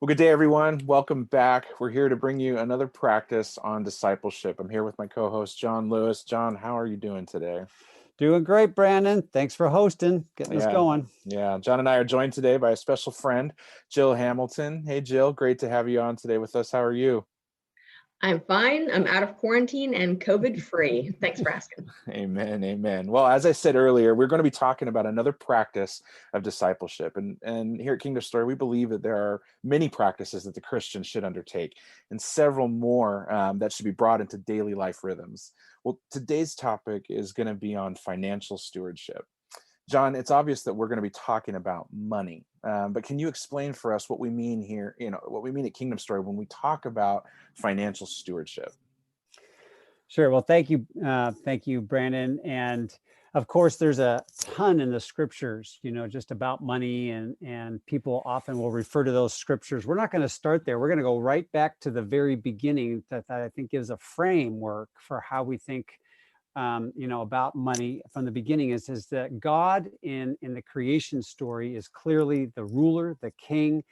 Well, good day, everyone. Welcome back. We're here to bring you another practice on discipleship. I'm here with my co-host, John Lewis. John, how are you doing today? Doing great, Brandon. Thanks for hosting, getting us Yeah, going. yeah. John and I are joined today by a special friend, Jill Hamilton. Hey, Jill, great to have you on today with us. How are you? I'm fine. I'm out of quarantine and COVID free. Thanks for asking. Amen, amen. Well, as I said earlier, we're going to be talking about another practice of discipleship. And here at Kingdom Story, we believe that there are many practices that the Christian should undertake and several more that should be brought into daily life rhythms. Well, today's topic is going to be on financial stewardship. John, it's obvious that we're going to be talking about money, but can you explain for us what we mean here, what we mean at Kingdom Story when we talk about financial stewardship? Sure. Well, thank you, Brandon. And of course, there's a ton in the scriptures, just about money, and people often will refer to those scriptures. We're not going to start there. We're going to go right back to the very beginning that I think gives a framework for how we think about money from the beginning is that God in the creation story is clearly the ruler, the king,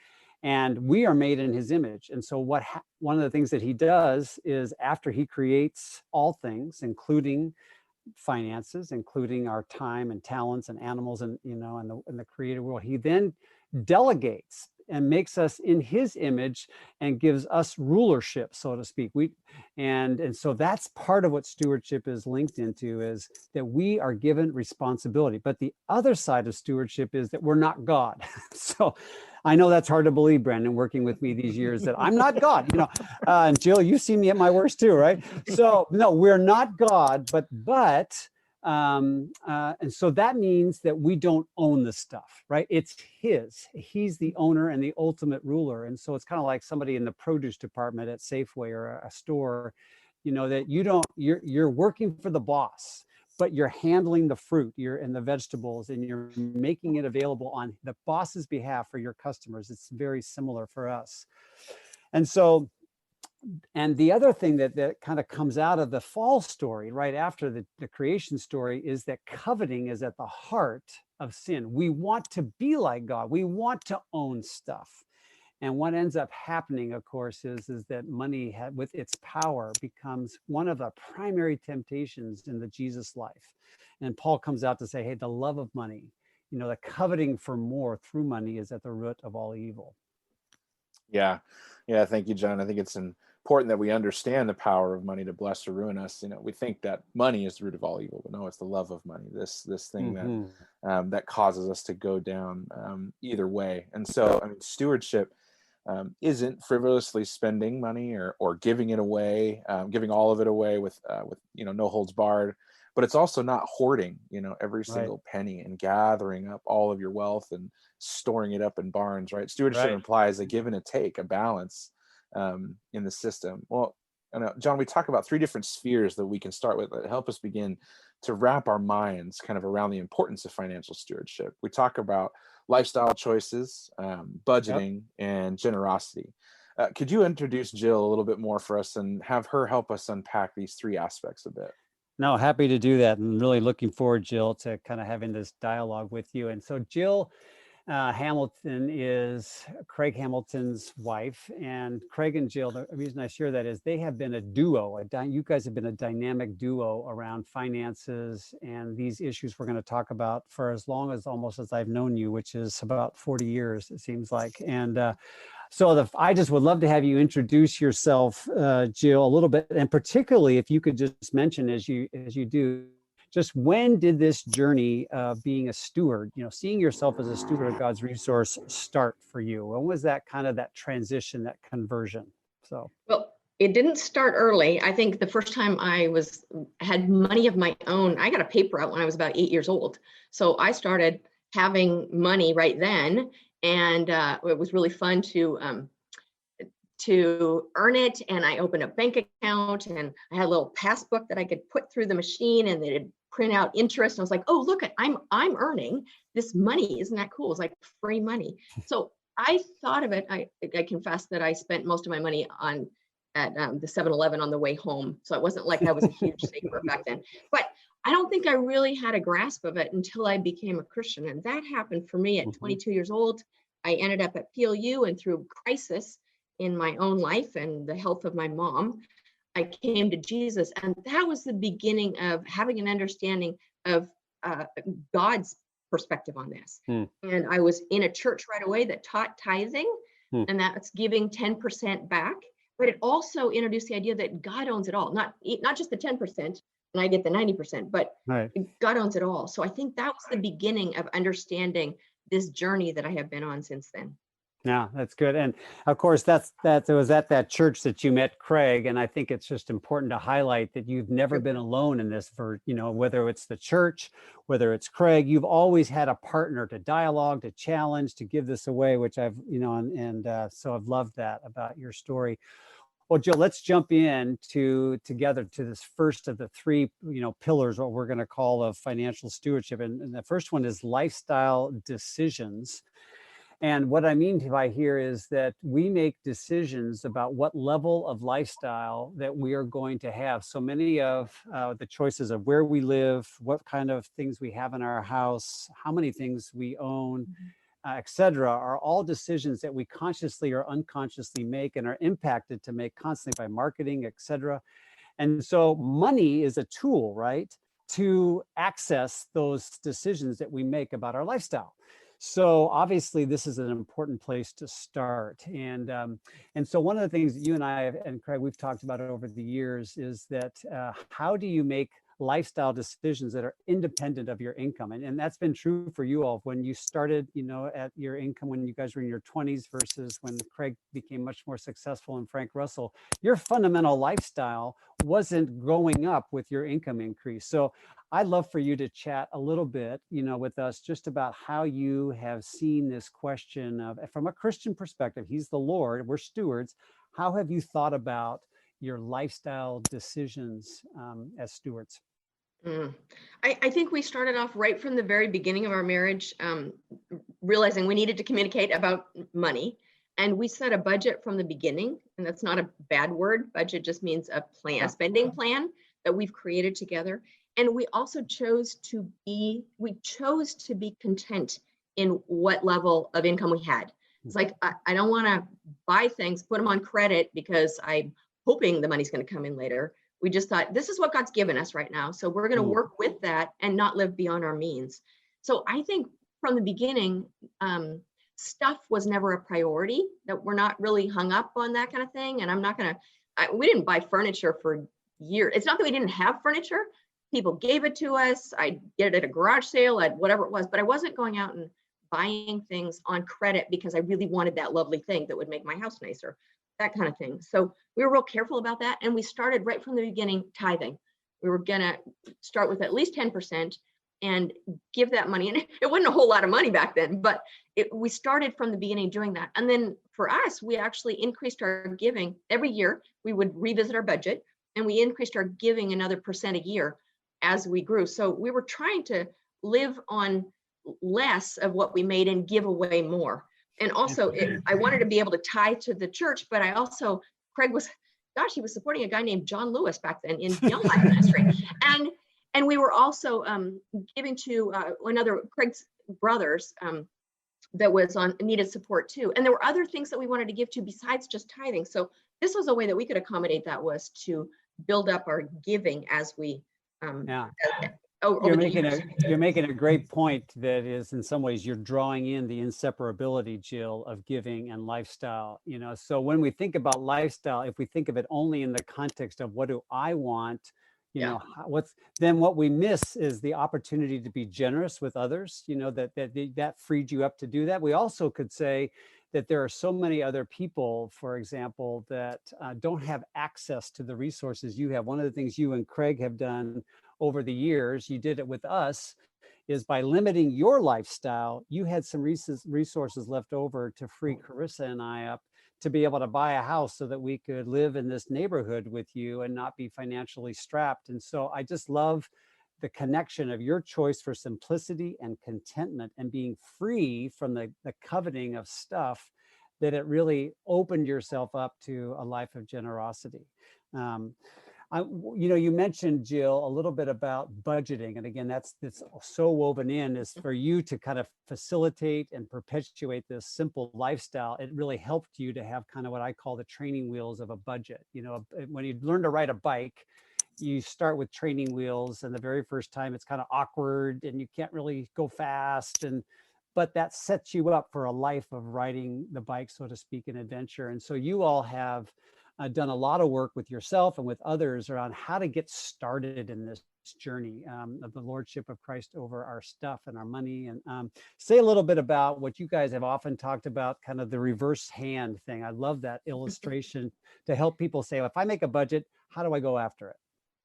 and we are made in his image. And so one of the things that he does is after he creates all things, including finances, including our time and talents and animals and, in the created world, he then delegates and makes us in his image and gives us rulership, so to speak. And so that's part of what stewardship is linked into, is that we are given responsibility. But the other side of stewardship is that we're not God. So I know that's hard to believe, Brandon, working with me these years, that I'm not God, and Jill, you've seen me at my worst too, right? So no, we're not God, but and so that means that we don't own the stuff, right? It's his. He's the owner and the ultimate ruler. And so it's kind of like somebody in the produce department at Safeway or a store, that you're working for the boss, but you're handling the fruit, you're in the vegetables, and you're making it available on the boss's behalf for your customers. It's very similar for us. And the other thing that kind of comes out of the fall story right after the creation story is that coveting is at the heart of sin. We want to be like God. We want to own stuff. And what ends up happening, of course, is that money with its power becomes one of the primary temptations in the Jesus life. And Paul comes out to say, hey, the love of money, the coveting for more through money is at the root of all evil. Yeah. Thank you, John. I think it's important that we understand the power of money to bless or ruin us. We think that money is the root of all evil, but no, it's the love of money. This thing that causes us to go down either way. And so, stewardship isn't frivolously spending money or giving it away, giving all of it away with no holds barred. But it's also not hoarding, every single penny and gathering up all of your wealth and storing it up in barns, right? Stewardship implies a give and a take, a balance in the system. Well, John, we talk about three different spheres that we can start with that help us begin to wrap our minds kind of around the importance of financial stewardship. We talk about lifestyle choices, budgeting, and generosity. Could you introduce Jill a little bit more for us and have her help us unpack these three aspects a bit? No, happy to do that. And really looking forward, Jill, to kind of having this dialogue with you. And so Jill Hamilton is Craig Hamilton's wife, and Craig and Jill, the reason I share that is they have been a duo. You guys have been a dynamic duo around finances and these issues we're going to talk about for as long as almost as I've known you, which is about 40 years, it seems like. And so I just would love to have you introduce yourself, Jill, a little bit, and particularly if you could just mention as you do, just when did this journey of being a steward, seeing yourself as a steward of God's resource start for you? When was that kind of that transition, that conversion? Well, it didn't start early. I think the first time I had money of my own, I got a paper out when I was about 8 years old. So I started having money right then. And it was really fun to earn it. And I opened a bank account and I had a little passbook that I could put through the machine and it'd print out interest. And I was like, oh, look, I'm earning this money. Isn't that cool? It's like free money. So I thought of it. I confess that I spent most of my money at the 7-Eleven on the way home. So it wasn't like I was a huge saver back then. But I don't think I really had a grasp of it until I became a Christian. And that happened for me at 22 years old. I ended up at PLU, and through crisis in my own life and the health of my mom, I came to Jesus. And that was the beginning of having an understanding of God's perspective on this. And I was in a church right away that taught tithing, and that's giving 10% back. But it also introduced the idea that God owns it all, not just the 10%, and I get the 90%, but Right. God owns it all. So I think that was the beginning of understanding this journey that I have been on since then. Yeah, that's good. And of course, it was at that church that you met Craig. And I think it's just important to highlight that you've never been alone in this, for, whether it's the church, whether it's Craig, you've always had a partner to dialogue, to challenge, to give this away, which I've, so I've loved that about your story. Well, Jill, let's jump in together to this first of the three, pillars, what we're going to call of financial stewardship. And the first one is lifestyle decisions. And what I mean by here is that we make decisions about what level of lifestyle that we are going to have. So many of the choices of where we live, what kind of things we have in our house, how many things we own, et cetera, are all decisions that we consciously or unconsciously make and are impacted to make constantly by marketing, et cetera. And so money is a tool, right, to access those decisions that we make about our lifestyle. So obviously, this is an important place to start. And so one of the things that you and I and Craig, we've talked about over the years is that how do you make lifestyle decisions that are independent of your income? And that's been true for you all when you started, at your income when you guys were in your 20s versus when Craig became much more successful and Frank Russell. Your fundamental lifestyle wasn't growing up with your income increase. So I'd love for you to chat a little bit, with us just about how you have seen this question of, from a Christian perspective, he's the Lord, we're stewards. How have you thought about your lifestyle decisions as stewards? I think we started off right from the very beginning of our marriage, realizing we needed to communicate about money. And we set a budget from the beginning, and that's not a bad word. Budget just means a plan, a spending plan that we've created together. And we also chose to be content in what level of income we had. It's like, I don't want to buy things, put them on credit because I'm hoping the money's going to come in later. We just thought, this is what God's given us right now. So we're going to work with that and not live beyond our means. So I think from the beginning, stuff was never a priority, that we're not really hung up on that kind of thing. And we didn't buy furniture for years. It's not that we didn't have furniture. People gave it to us. I'd get it at a garage sale, at whatever it was, but I wasn't going out and buying things on credit because I really wanted that lovely thing that would make my house nicer, that kind of thing. So we were real careful about that. And we started right from the beginning tithing. We were going to start with at least 10% and give that money. And it wasn't a whole lot of money back then, but we started from the beginning doing that. And then for us, we actually increased our giving every year. We would revisit our budget and we increased our giving another % a year as we grew. So we were trying to live on less of what we made and give away more. And also I wanted to be able to tie to the church, but Craig was supporting a guy named John Lewis back then in Young Life Ministry. And we were also giving to another Craig's brothers that was needed support too. And there were other things that we wanted to give to besides just tithing. So this was a way that we could accommodate that, was to build up our giving as we You're making a great point that is, in some ways, you're drawing in the inseparability, Jill, of giving and lifestyle. So when we think about lifestyle, if we think of it only in the context of what do I want, what we miss is the opportunity to be generous with others. That freed you up to do that. We also could say that there are so many other people, for example, that don't have access to the resources you have. One of the things you and Craig have done over the years, you did it with us, is by limiting your lifestyle, you had some resources left over to free Carissa and I up to be able to buy a house so that we could live in this neighborhood with you and not be financially strapped. And so I just love the connection of your choice for simplicity and contentment and being free from the coveting of stuff, that it really opened yourself up to a life of generosity. You mentioned, Jill, a little bit about budgeting. And again, that's so woven in, is for you to kind of facilitate and perpetuate this simple lifestyle. It really helped you to have kind of what I call the training wheels of a budget. When you learn to ride a bike, you start with training wheels, and the very first time it's kind of awkward and you can't really go fast. But that sets you up for a life of riding the bike, so to speak, an adventure. And so you all have done a lot of work with yourself and with others around how to get started in this journey of the lordship of Christ over our stuff and our money. And say a little bit about what you guys have often talked about, kind of the reverse hand thing. I love that illustration to help people say, well, if I make a budget, how do I go after it?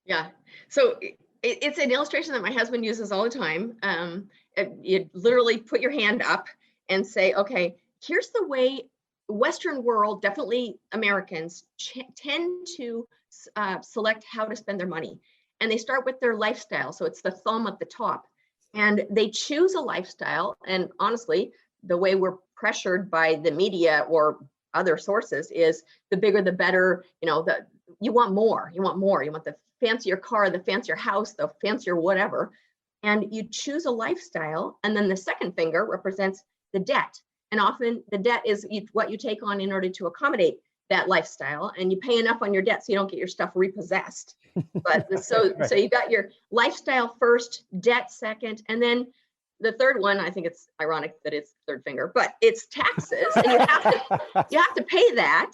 Yeah. So it's an illustration that my husband uses all the time. You literally put your hand up and say, okay, here's the way Western world, definitely Americans, tend to select how to spend their money. And they start with their lifestyle. So it's the thumb at the top. And they choose a lifestyle. And honestly, the way we're pressured by the media or other sources is the bigger, the better. You want more, you want more. You want the fancier car, the fancier house, the fancier whatever. And you choose a lifestyle. And then the second finger represents the debt. And often the debt is what you take on in order to accommodate that lifestyle. And you pay enough on your debt so you don't get your stuff repossessed. But so you got your lifestyle first, debt second, and then the third one, I think it's ironic that it's third finger, but it's taxes. And you have to pay that.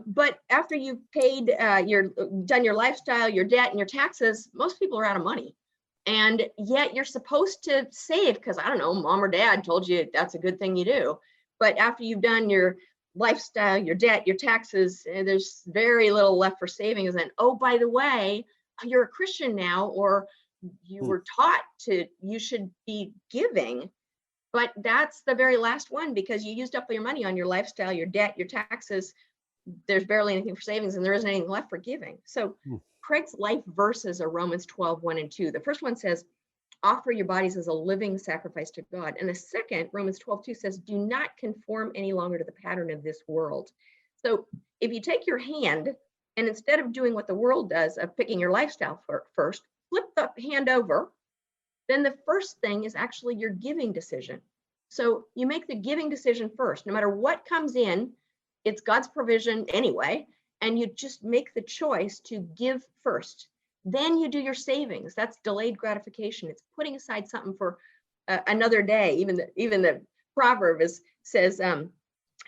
But after you've paid, done your lifestyle, your debt, and your taxes, most people are out of money. And yet you're supposed to save because, I don't know, mom or dad told you that's a good thing you do. But after you've done your lifestyle, your debt, your taxes, there's very little left for savings. And oh, by the way, you're a Christian now, or you were taught you should be giving. But that's the very last one, because you used up your money on your lifestyle, your debt, your taxes. There's barely anything for savings, and there isn't anything left for giving. So Craig's life verses are Romans 12, 1 and 2. The first one says, offer your bodies as a living sacrifice to God. And the second, Romans 12, 2 says, do not conform any longer to the pattern of this world. So if you take your hand and instead of doing what the world does of picking your lifestyle first, flip the hand over, then the first thing is actually your giving decision. So you make the giving decision first. No matter what comes in, it's God's provision anyway, and you just make the choice to give first. Then you do your savings. That's delayed gratification. It's putting aside something for another day. Even the proverb says,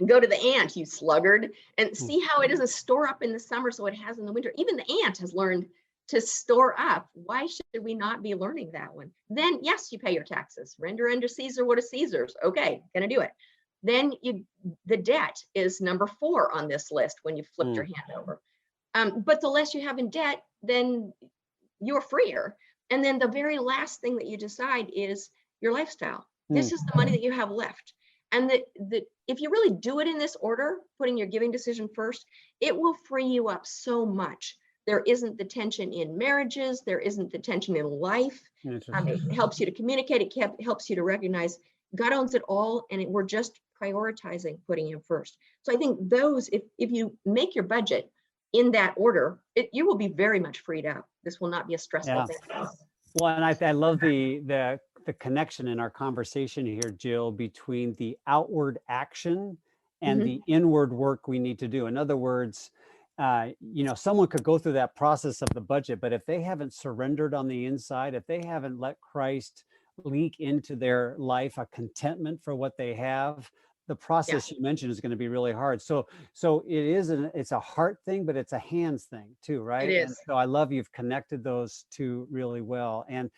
go to the ant, you sluggard, and see how it doesn't store up in the summer so it has in the winter. Even the ant has learned to store up. Why should we not be learning that one? Then, yes, you pay your taxes. Render unto Caesar what is Caesar's. Okay, gonna do it. Then the debt is number 4 on this list when you flipped your hand over. But the less you have in debt, then you're freer. And then the very last thing that you decide is your lifestyle. This is the money that you have left. And if you really do it in this order, putting your giving decision first, it will free you up so much. There isn't the tension in marriages. There isn't the tension in life. It helps you to communicate. It helps you to recognize God owns it all, and we're just prioritizing putting him first. So I think those, if you make your budget in that order, you will be very much freed up. This will not be a stressful thing. Well, and I love the connection in our conversation here, Jill, between the outward action and the inward work we need to do. In other words, someone could go through that process of the budget, but if they haven't surrendered on the inside, if they haven't let Christ leak into their life a contentment for what they have, the process you mentioned is going to be really hard. So it's a heart thing, but it's a hands thing too, right? It is. And so I love you've connected those two really well. And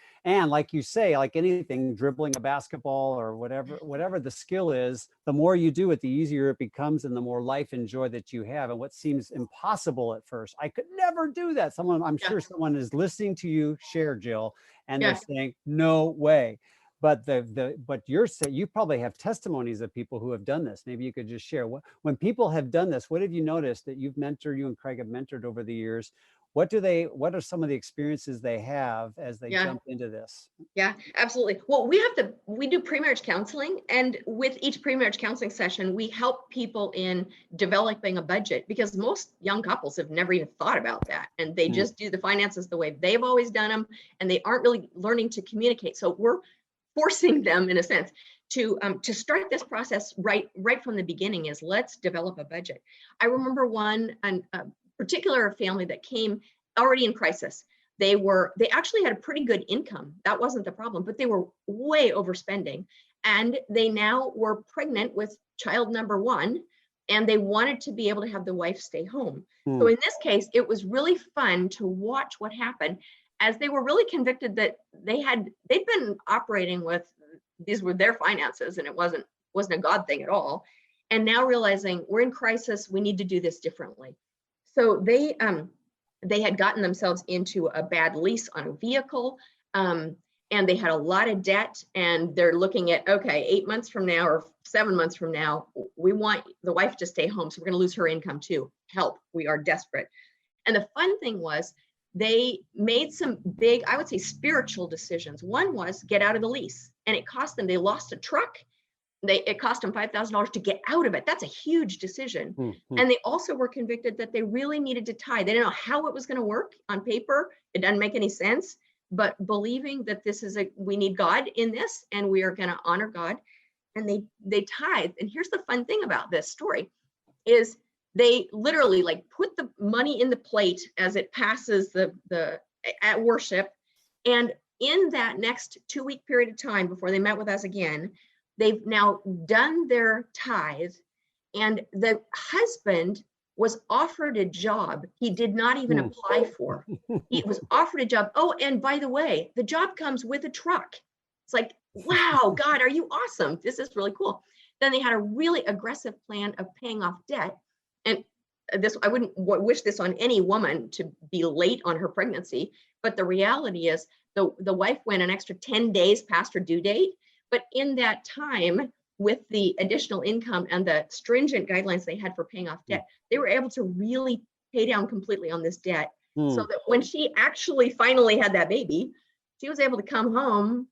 like you say, like anything, dribbling a basketball or whatever the skill is, the more you do it, the easier it becomes, and the more life and joy that you have. And what seems impossible at first, I could never do that. I'm sure someone is listening to you share, Jill, and they're saying, no way. But you probably have testimonies of people who have done this. Maybe you could just share when people have done this. What have you noticed that you and Craig have mentored over the years? what are some of the experiences they have as they jump into this? Yeah, absolutely. Well, we do pre-marriage counseling, and with each pre-marriage counseling session, we help people in developing a budget, because most young couples have never even thought about that. And they just do the finances the way they've always done them, and they aren't really learning to communicate. So we're forcing them, in a sense, to start this process right from the beginning. Is let's develop a budget. I remember a particular family that came already in crisis. They actually had a pretty good income. That wasn't the problem, but they were way overspending. And they now were pregnant with child number 1, and they wanted to be able to have the wife stay home. So in this case, it was really fun to watch what happened, as they were really convicted that they'd been operating with, these were their finances, and it wasn't a God thing at all. And now realizing we're in crisis, we need to do this differently. So they had gotten themselves into a bad lease on a vehicle, and they had a lot of debt, and they're looking at, okay, 8 months from now or 7 months from now, we want the wife to stay home, so we're going to lose her income too. Help, we are desperate. And the fun thing was, they made some big, I would say, spiritual decisions. One was get out of the lease, and it cost them, they lost a truck. It cost them $5,000 to get out of it. That's a huge decision. And they also were convicted that they really needed to tithe. They didn't know how it was going to work on paper. It doesn't make any sense, but believing that we need God in this, and we are going to honor God. And they tithe. And here's the fun thing about this story is they literally put the money in the plate as it passes at worship. And in that next 2-week period of time before they met with us again, they've now done their tithe, and the husband was offered a job he did not even apply for. He was offered a job. Oh, and by the way, the job comes with a truck. It's like, wow, God, are you awesome? This is really cool. Then they had a really aggressive plan of paying off debt. And I wouldn't wish this on any woman, to be late on her pregnancy, but the reality is the wife went an extra 10 days past her due date. But in that time, with the additional income and the stringent guidelines they had for paying off debt, they were able to really pay down completely on this debt. So that when she actually finally had that baby, she was able to come home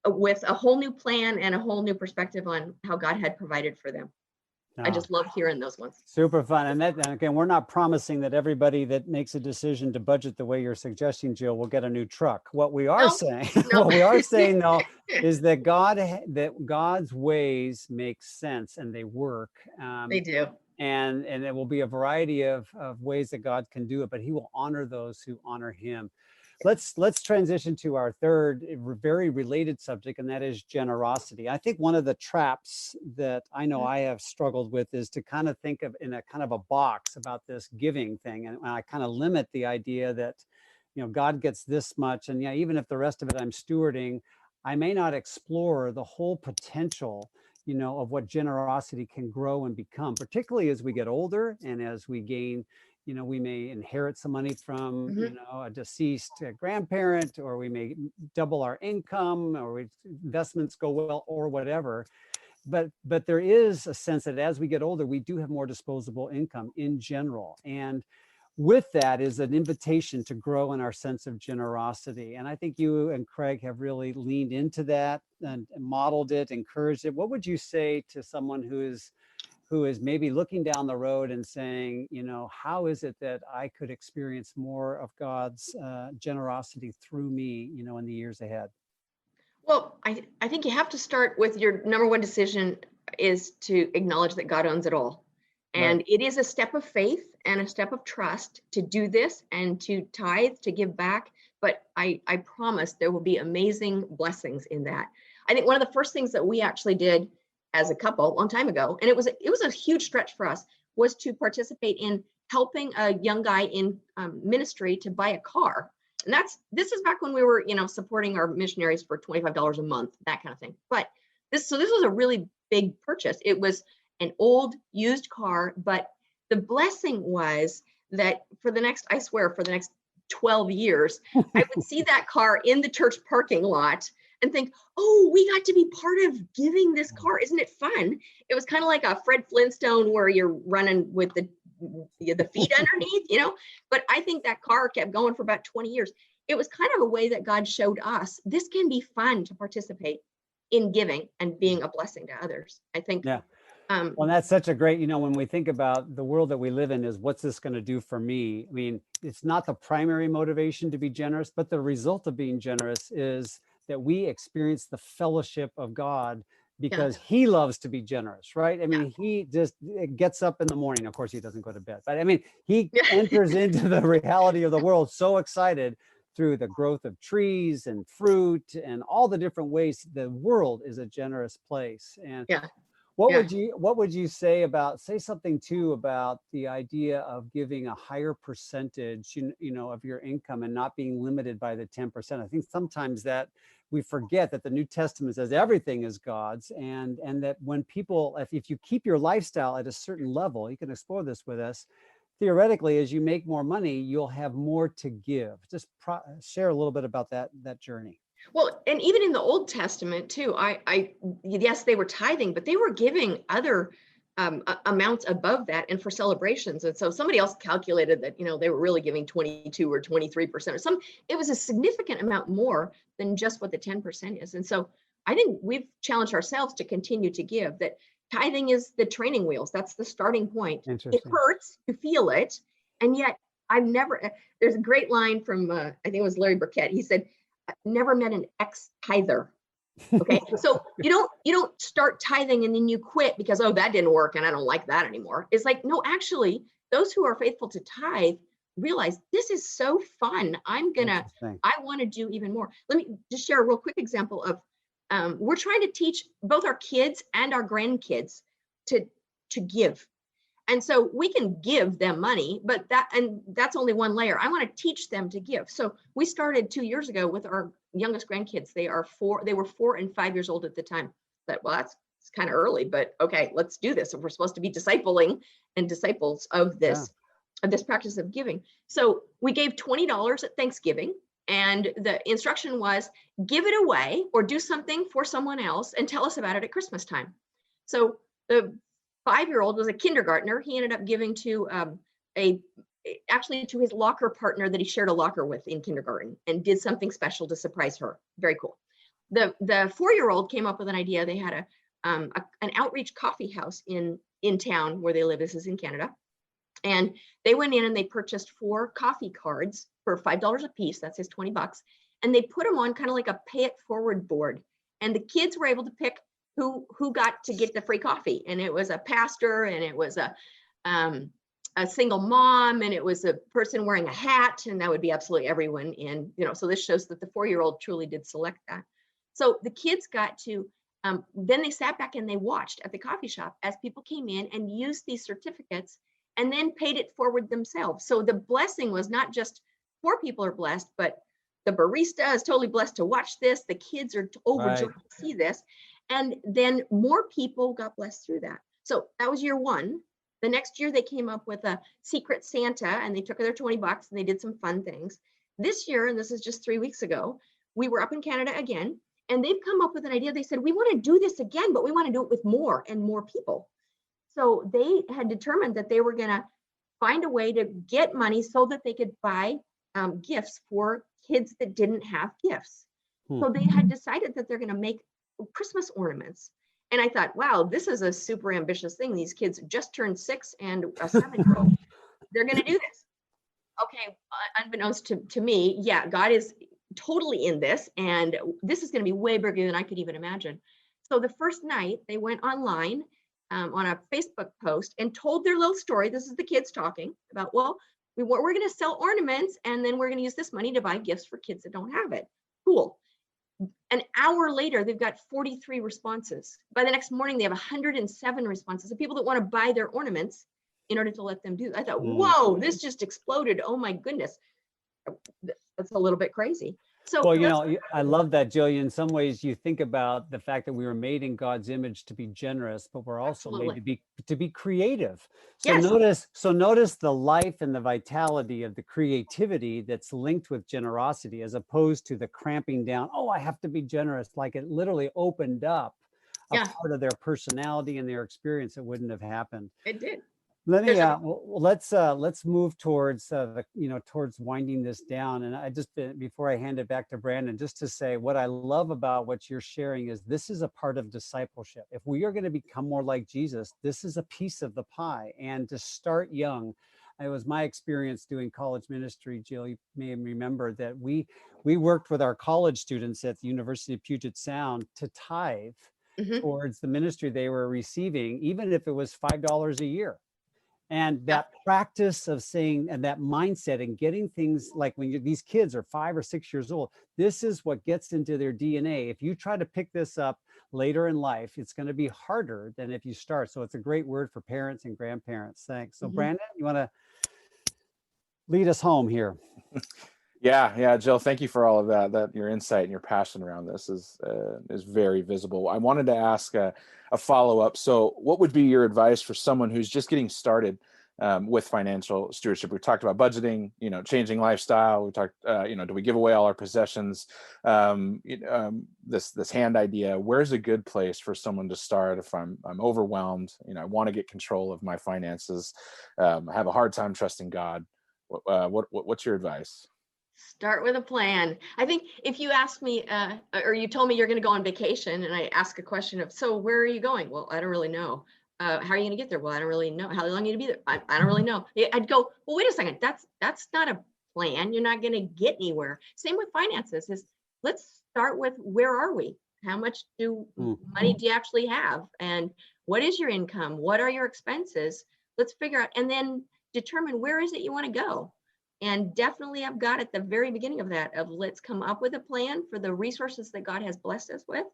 with a whole new plan and a whole new perspective on how God had provided for them. I just love hearing those ones. Super fun. And again, we're not promising that everybody that makes a decision to budget the way you're suggesting, Jill, will get a new truck. What we are saying, what we are saying though, is that God's ways make sense, and they work. They do. And it will be a variety of ways that God can do it, but he will honor those who honor him. Let's transition to our third very related subject, and that is generosity. I think one of the traps that I know I have struggled with is to kind of think of in a kind of a box about this giving thing. And I kind of limit the idea that, God gets this much, and even if the rest of it I'm stewarding, I may not explore the whole potential, of what generosity can grow and become, particularly as we get older and as we gain, we may inherit some money from, a deceased grandparent, or we may double our income, or investments go well, or whatever. But there is a sense that as we get older, we do have more disposable income in general. And with that is an invitation to grow in our sense of generosity. And I think you and Craig have really leaned into that and modeled it, encouraged it. What would you say to someone who is maybe looking down the road and saying, how is it that I could experience more of God's generosity through me, in the years ahead? Well, I think you have to start with your number one decision is to acknowledge that God owns it all. And it is a step of faith and a step of trust to do this and to tithe, to give back. But I promise there will be amazing blessings in that. I think one of the first things that we actually did as a couple a long time ago, and it was a huge stretch for us, was to participate in helping a young guy in ministry to buy a car. And this is back when we were, supporting our missionaries for $25 a month, that kind of thing. But this was a really big purchase. It was an old used car, but the blessing was that for the next 12 years, I would see that car in the church parking lot and think, oh, we got to be part of giving this car. Isn't it fun? It was kind of like a Fred Flintstone where you're running with the the feet underneath, but I think that car kept going for about 20 years. It was kind of a way that God showed us this can be fun to participate in giving and being a blessing to others. I think. Yeah. Well, that's such a great, when we think about the world that we live in is what's this going to do for me? I mean, it's not the primary motivation to be generous, but the result of being generous is that we experience the fellowship of God because he loves to be generous, right? I mean, he just gets up in the morning. Of course, he doesn't go to bed, but I mean, he enters into the reality of the world so excited through the growth of trees and fruit and all the different ways the world is a generous place. And what would you say something too about the idea of giving a higher percentage, of your income and not being limited by the 10%? I think sometimes that we forget that the New Testament says everything is God's, and that when people, if you keep your lifestyle at a certain level, you can explore this with us. Theoretically, as you make more money, you'll have more to give. Just share a little bit about that journey. Well, and even in the Old Testament too, yes, they were tithing, but they were giving other amounts above that and for celebrations. And so somebody else calculated that, they were really giving 22 or 23% or it was a significant amount more than just what the 10% is. And so I think we've challenged ourselves to continue to give. That tithing is the training wheels. That's the starting point. It hurts, you feel it. And yet there's a great line from, I think it was Larry Burkett. He said, never met an ex-tither. Okay. So you don't start tithing and then you quit because, that didn't work and I don't like that anymore. It's like, no, actually those who are faithful to tithe realize this is so fun. I want to do even more. Let me just share a real quick example of, we're trying to teach both our kids and our grandkids to give. And so we can give them money, but that's only one layer. I want to teach them to give. So we started 2 years ago with our youngest grandkids. They were 4 and 5 years old at the time. But that's kind of early, but okay, let's do this. If we're supposed to be discipling and disciples of this practice of giving. So we gave $20 at Thanksgiving. And the instruction was give it away or do something for someone else and tell us about it at Christmas time. So the 5-year-old was a kindergartner. He ended up giving to to his locker partner that he shared a locker with in kindergarten and did something special to surprise her. Very cool. The 4-year-old came up with an idea. They had an outreach coffee house in town where they live. This is in Canada. And they went in and they purchased 4 coffee cards for $5 a piece. That's his $20. And they put them on kind of like a pay it forward board. And the kids were able to pick who got to get the free coffee. And it was a pastor, and it was a single mom, and it was a person wearing a hat, and that would be absolutely everyone in, so this shows that the 4-year-old truly did select that. So the kids got to, then they sat back and they watched at the coffee shop as people came in and used these certificates and then paid it forward themselves. So the blessing was not just 4 people are blessed, but the barista is totally blessed to watch this. The kids are overjoyed to see this. And then more people got blessed through that. So that was year 1. The next year they came up with a secret Santa and they took their $20 and they did some fun things. This year, and this is just 3 weeks ago, we were up in Canada again, and they've come up with an idea. They said, we want to do this again, but we want to do it with more and more people. So they had determined that they were going to find a way to get money so that they could buy gifts for kids that didn't have gifts. So they had decided that they're going to make Christmas ornaments. And I thought, wow, this is a super ambitious thing. These kids just turned 6 and a 7-year-old. They're going to do this. Okay, unbeknownst to me, God is totally in this. And this is going to be way bigger than I could even imagine. So the first night they went online on a Facebook post and told their little story. This is the kids talking about, we're going to sell ornaments, and then we're going to use this money to buy gifts for kids that don't have it. Cool. An hour later, they've got 43 responses. By the next morning, they have 107 responses of people that want to buy their ornaments in order to let them do that. I thought, whoa, this just exploded. Oh my goodness. That's a little bit crazy. So, I love that, Jillian. In some ways, you think about the fact that we were made in God's image to be generous, but we're also made to be creative. So notice the life and the vitality of the creativity that's linked with generosity, as opposed to the cramping down. Oh, I have to be generous. Like it literally opened up a part of their personality and their experience that wouldn't have happened. It did. Let me, There's a- let's move towards towards winding this down. And I just, before I hand it back to Brandon, just to say what I love about what you're sharing is this is a part of discipleship. If we are going to become more like Jesus, this is a piece of the pie. And to start young, it was my experience doing college ministry. Jill, you may remember that we worked with our college students at the University of Puget Sound to tithe Mhm. towards the ministry they were receiving, even if it was $5 a year. And Yeah. that practice of saying, and that mindset and getting things like when these kids are 5 or 6 years old, this is what gets into their DNA. If you try to pick this up later in life, it's going to be harder than if you start. So it's a great word for parents and grandparents. Thanks. So Mhm. Brandon, you want to lead us home here? Yeah, Jill, thank you for all of that. That your insight and your passion around this is very visible. I wanted to ask a follow-up. So what would be your advice for someone who's just getting started with financial stewardship? We talked about budgeting, changing lifestyle. We talked, do we give away all our possessions? This hand idea. Where's a good place for someone to start if I'm overwhelmed? I want to get control of my finances. I have a hard time trusting God. What's your advice? Start with a plan. I think if you asked me, or you told me you're going to go on vacation, and I ask a question of, so where are you going? Well, I don't really know. How are you going to get there? Well, I don't really know. How long are you going to be there? I don't really know. I'd go, well, wait a second. That's not a plan. You're not going to get anywhere. Same with finances. Let's start with, where are we? How much money do you actually have? And what is your income? What are your expenses? Let's figure out, and then determine where is it you want to go. And definitely I've got at the very beginning of that, of let's come up with a plan for the resources that God has blessed us with,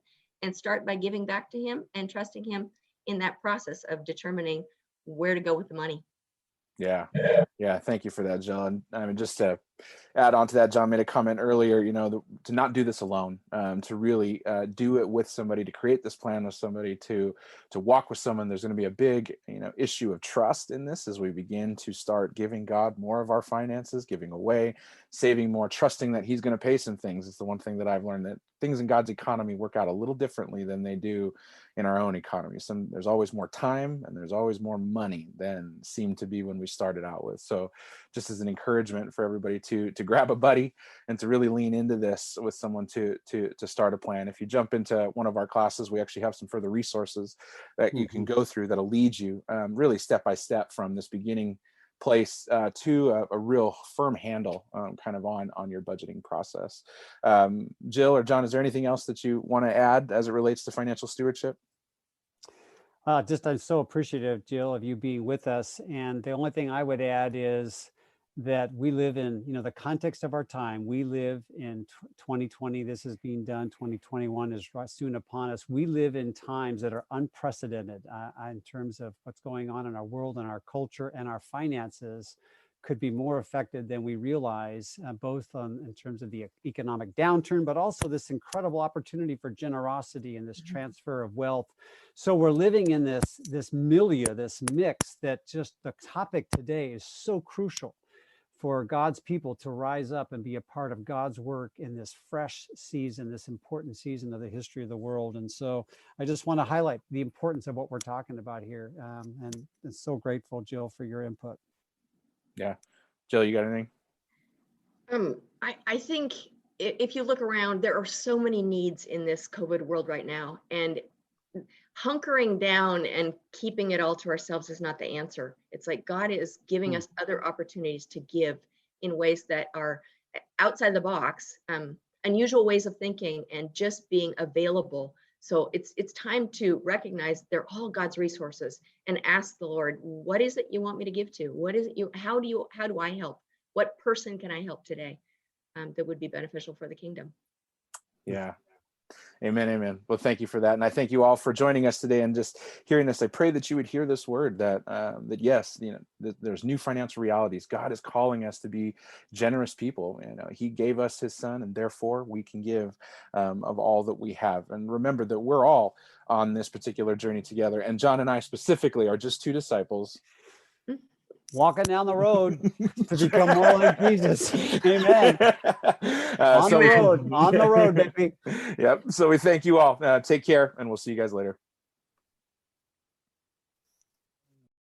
and start by giving back to him and trusting him in that process of determining where to go with the money. Yeah. Thank you for that, Jill. And just to add on to that, John made a comment earlier, to not do this alone, to really do it with somebody, to create this plan with somebody, to walk with someone. There's going to be a big, issue of trust in this as we begin to start giving God more of our finances, giving away, saving more, trusting that he's going to pay some things. It's the one thing that I've learned, that things in God's economy work out a little differently than they do in our own economy. There's always more time and there's always more money than seemed to be when we started out with. So just as an encouragement for everybody to grab a buddy and to really lean into this with someone to start a plan. If you jump into one of our classes, we actually have some further resources that you can go through that'll lead you really step by step from this beginning place to a real firm handle kind of on your budgeting process. Jill or John, is there anything else that you want to add as it relates to financial stewardship? I'm so appreciative, Jill, of you being with us. And the only thing I would add is that we live in, the context of our time. We live in 2020. This is being done. 2021 is soon upon us. We live in times that are unprecedented in terms of what's going on in our world and our culture, and our finances could be more affected than we realize, both in terms of the economic downturn, but also this incredible opportunity for generosity and this transfer of wealth. So we're living in this milieu, this mix, that just the topic today is so crucial for God's people to rise up and be a part of God's work in this fresh season, this important season of the history of the world. And so I just want to highlight the importance of what we're talking about here. And I'm so grateful, Jill, for your input. Yeah. Jill, you got anything? I think if you look around, there are so many needs in this COVID world right now, and hunkering down and keeping it all to ourselves is not the answer. It's like God is giving us other opportunities to give in ways that are outside the box, unusual ways of thinking, and just being available. So it's time to recognize they're all God's resources and ask the Lord, what is it you want me to give to? What is it how do I help? What person can I help today that would be beneficial for the kingdom? Yeah. Amen. Well, thank you for that. And I thank you all for joining us today and just hearing this. I pray that you would hear this word, that yes, there's new financial realities. God is calling us to be generous people. He gave us his son, and therefore we can give of all that we have. And remember that we're all on this particular journey together. And John and I specifically are just two disciples walking down the road to become more like Jesus. Amen. On the road, baby. Yep. So we thank you all. Take care, and we'll see you guys later.